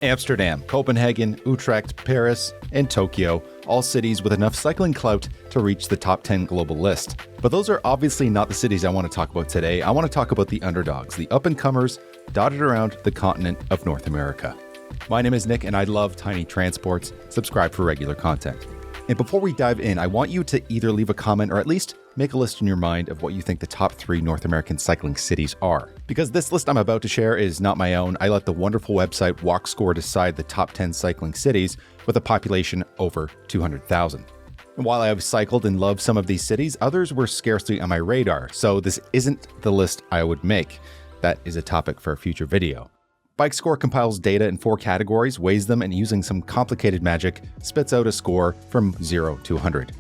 Amsterdam, Copenhagen, Utrecht, Paris, and Tokyo, all cities with enough cycling clout to reach the top 10 global list. But those are obviously not the cities I want to talk about today. I want to talk about the underdogs, the up-and-comers dotted around the continent of North America. My name is Nick and I love tiny transports. Subscribe for regular content. And before we dive in, I want you to either leave a comment or at least make a list in your mind of what you think the top 3 North American cycling cities are. Because this list I'm about to share is not my own. I let the wonderful website WalkScore decide the top 10 cycling cities with a population over 200,000. And while I have cycled and loved some of these cities, others were scarcely on my radar, so this isn't the list I would make. That is a topic for a future video. BikeScore compiles data in 4 categories, weighs them, and using some complicated magic, spits out a score from 0 to 100.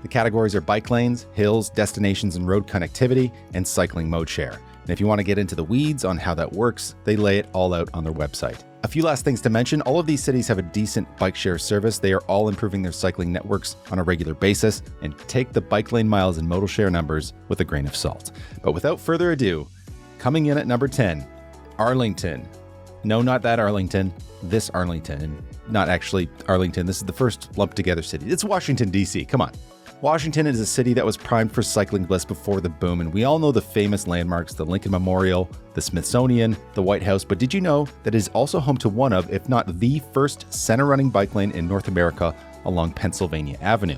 The categories are bike lanes, hills, destinations and road connectivity, and cycling mode share. And if you want to get into the weeds on how that works, they lay it all out on their website. A few last things to mention: all of these cities have a decent bike share service. They are all improving their cycling networks on a regular basis, and take the bike lane miles and modal share numbers with a grain of salt. But without further ado, coming in at number 10, Arlington. No, not that Arlington, this Arlington, and not actually Arlington. This is the first lumped together city. It's Washington, D.C., come on. Washington is a city that was primed for cycling bliss before the boom, and we all know the famous landmarks, the Lincoln Memorial, the Smithsonian, the White House, but did you know that it is also home to one of, if not the first, center-running bike lane in North America along Pennsylvania Avenue?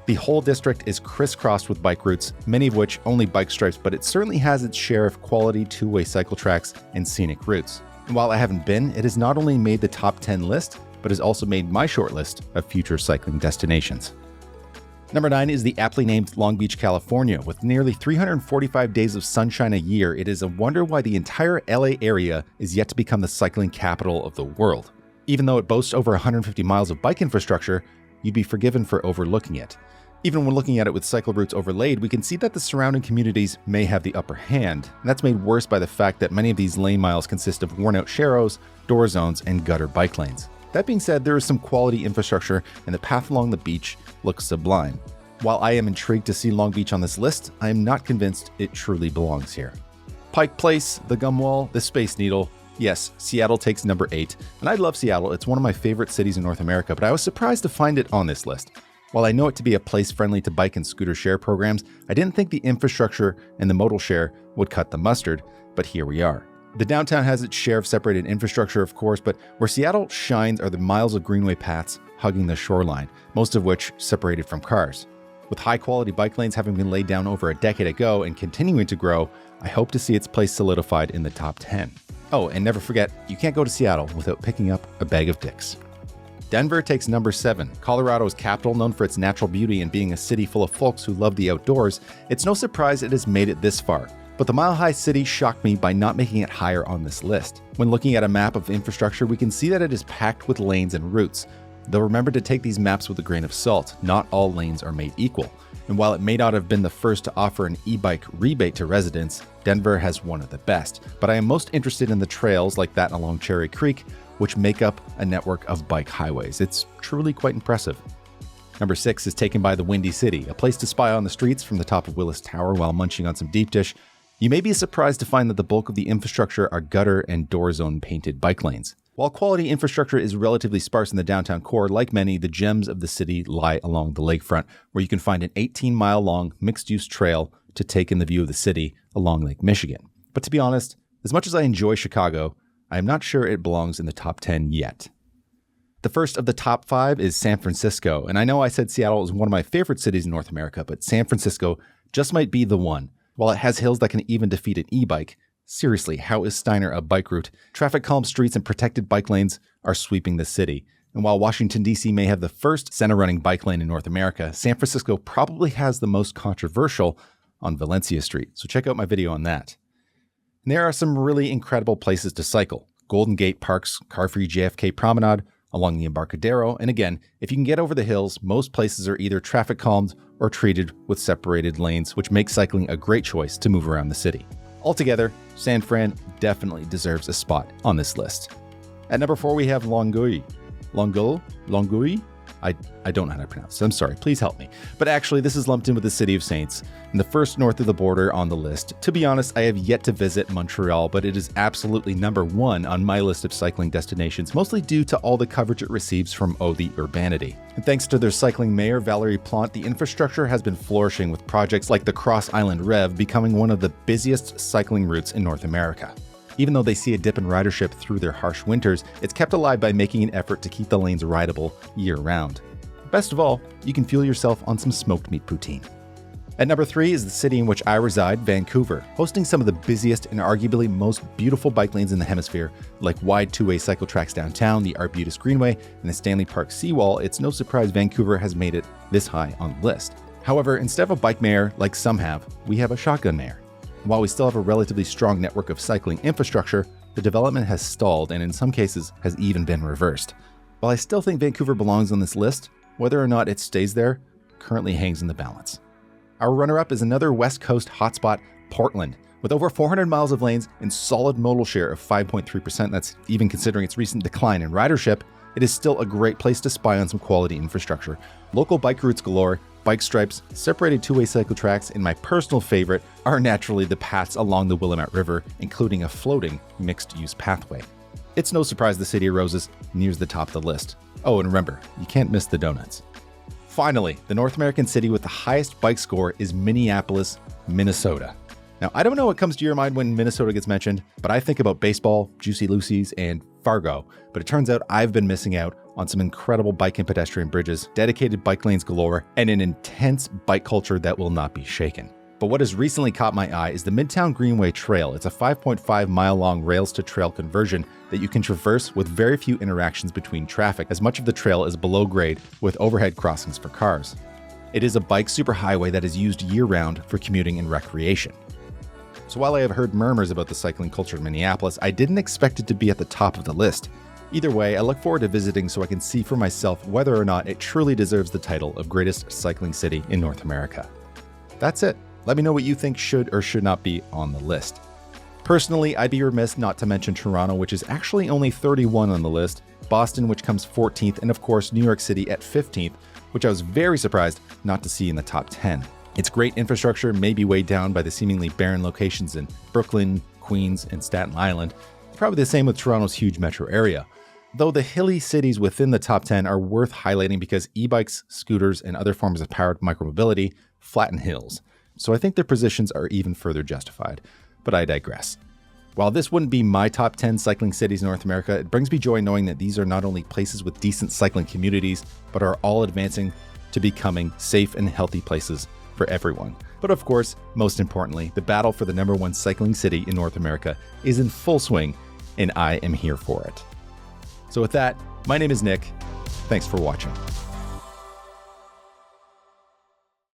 The whole district is crisscrossed with bike routes, many of which only bike stripes, but it certainly has its share of quality two-way cycle tracks and scenic routes. And while I haven't been, it has not only made the top 10 list, but has also made my short list of future cycling destinations. Number 9 is the aptly named Long Beach, California. With nearly 345 days of sunshine a year, it is a wonder why the entire LA area is yet to become the cycling capital of the world. Even though it boasts over 150 miles of bike infrastructure, you'd be forgiven for overlooking it. Even when looking at it with cycle routes overlaid, we can see that the surrounding communities may have the upper hand. And that's made worse by the fact that many of these lane miles consist of worn-out sharrows, door zones, and gutter bike lanes. That being said, there is some quality infrastructure and the path along the beach looks sublime. While I am intrigued to see Long Beach on this list, I am not convinced it truly belongs here. Pike Place, the Gum Wall, the Space Needle. Yes, Seattle takes number 8, and I love Seattle. It's one of my favorite cities in North America, but I was surprised to find it on this list. While I know it to be a place friendly to bike and scooter share programs, I didn't think the infrastructure and the modal share would cut the mustard, but here we are. The downtown has its share of separated infrastructure, of course, but where Seattle shines are the miles of greenway paths hugging the shoreline, most of which separated from cars. With high-quality bike lanes having been laid down over a decade ago and continuing to grow, I hope to see its place solidified in the top 10. Oh, and never forget, you can't go to Seattle without picking up a bag of dicks. Denver takes number 7. Colorado's capital, known for its natural beauty and being a city full of folks who love the outdoors, it's no surprise it has made it this far. But the mile-high city shocked me by not making it higher on this list. When looking at a map of infrastructure, we can see that it is packed with lanes and routes. Though remember to take these maps with a grain of salt, not all lanes are made equal. And while it may not have been the first to offer an e-bike rebate to residents, Denver has one of the best. But I am most interested in the trails like that along Cherry Creek, which make up a network of bike highways. It's truly quite impressive. Number 6 is taken by the Windy City, a place to spy on the streets from the top of Willis Tower while munching on some deep dish. You may be surprised to find that the bulk of the infrastructure are gutter and door zone painted bike lanes. While quality infrastructure is relatively sparse in the downtown core, like many, the gems of the city lie along the lakefront, where you can find an 18-mile-long mixed-use trail to take in the view of the city along Lake Michigan. But to be honest, as much as I enjoy Chicago, I am not sure it belongs in the top 10 yet. The first of the top 5 is San Francisco, and I know I said Seattle is one of my favorite cities in North America, but San Francisco just might be the one. While it has hills that can even defeat an e-bike, seriously, how is Steiner a bike route? Traffic calm streets and protected bike lanes are sweeping the city. And while Washington, D.C. may have the first center-running bike lane in North America, San Francisco probably has the most controversial on Valencia Street. So check out my video on that. And there are some really incredible places to cycle. Golden Gate Park's car-free JFK Promenade along the Embarcadero. And again, if you can get over the hills, most places are either traffic calmed or treated with separated lanes, which makes cycling a great choice to move around the city. Altogether, San Fran definitely deserves a spot on this list. At number 4, we have Longueuil. Longueuil? I don't know how to pronounce it. I'm sorry. Please help me. But actually, this is lumped in with the City of Saints and the first north of the border on the list. To be honest, I have yet to visit Montreal, but it is absolutely number one on my list of cycling destinations, mostly due to all the coverage it receives from Oh the Urbanity. And thanks to their cycling mayor, Valérie Plante, the infrastructure has been flourishing with projects like the Cross Island Rev becoming one of the busiest cycling routes in North America. Even though they see a dip in ridership through their harsh winters, it's kept alive by making an effort to keep the lanes rideable year-round. Best of all, you can fuel yourself on some smoked meat poutine. At number 3 is the city in which I reside, Vancouver, hosting some of the busiest and arguably most beautiful bike lanes in the hemisphere, like wide two-way cycle tracks downtown, the Arbutus Greenway, and the Stanley Park seawall. It's no surprise Vancouver has made it this high on the list. However, instead of a bike mayor like some have, we have a shotgun mayor. While we still have a relatively strong network of cycling infrastructure, the development has stalled and in some cases has even been reversed. While I still think Vancouver belongs on this list, whether or not it stays there currently hangs in the balance. Our runner-up is another West Coast hotspot, Portland. With over 400 miles of lanes and solid modal share of 5.3%, that's even considering its recent decline in ridership, it is still a great place to spy on some quality infrastructure. Local bike routes galore, bike stripes, separated two-way cycle tracks, and my personal favorite are naturally the paths along the Willamette River, including a floating mixed-use pathway. It's no surprise the City of Roses nears the top of the list. Oh, and remember, you can't miss the donuts. Finally, the North American city with the highest bike score is Minneapolis, Minnesota. Now, I don't know what comes to your mind when Minnesota gets mentioned, but I think about baseball, Juicy Lucy's, and Fargo. But it turns out I've been missing out on some incredible bike and pedestrian bridges, dedicated bike lanes galore, and an intense bike culture that will not be shaken. But what has recently caught my eye is the Midtown Greenway Trail. It's a 5.5 mile long rails to trail conversion that you can traverse with very few interactions between traffic, as much of the trail is below grade with overhead crossings for cars. It is a bike superhighway that is used year-round for commuting and recreation. So while I have heard murmurs about the cycling culture in Minneapolis, I didn't expect it to be at the top of the list. Either way, I look forward to visiting so I can see for myself whether or not it truly deserves the title of greatest cycling city in North America. That's it. Let me know what you think should or should not be on the list. Personally, I'd be remiss not to mention Toronto, which is actually only 31 on the list, Boston, which comes 14th, and of course New York City at 15th, which I was very surprised not to see in the top 10. Its great infrastructure may be weighed down by the seemingly barren locations in Brooklyn, Queens, and Staten Island. Probably the same with Toronto's huge metro area. Though the hilly cities within the top 10 are worth highlighting because e-bikes, scooters, and other forms of powered micromobility flatten hills. So I think their positions are even further justified. But I digress. While this wouldn't be my top 10 cycling cities in North America, it brings me joy knowing that these are not only places with decent cycling communities, but are all advancing to becoming safe and healthy places for everyone. But of course, most importantly, the battle for the number one cycling city in North America is in full swing, and I am here for it. So with that, my name is Nick. Thanks for watching.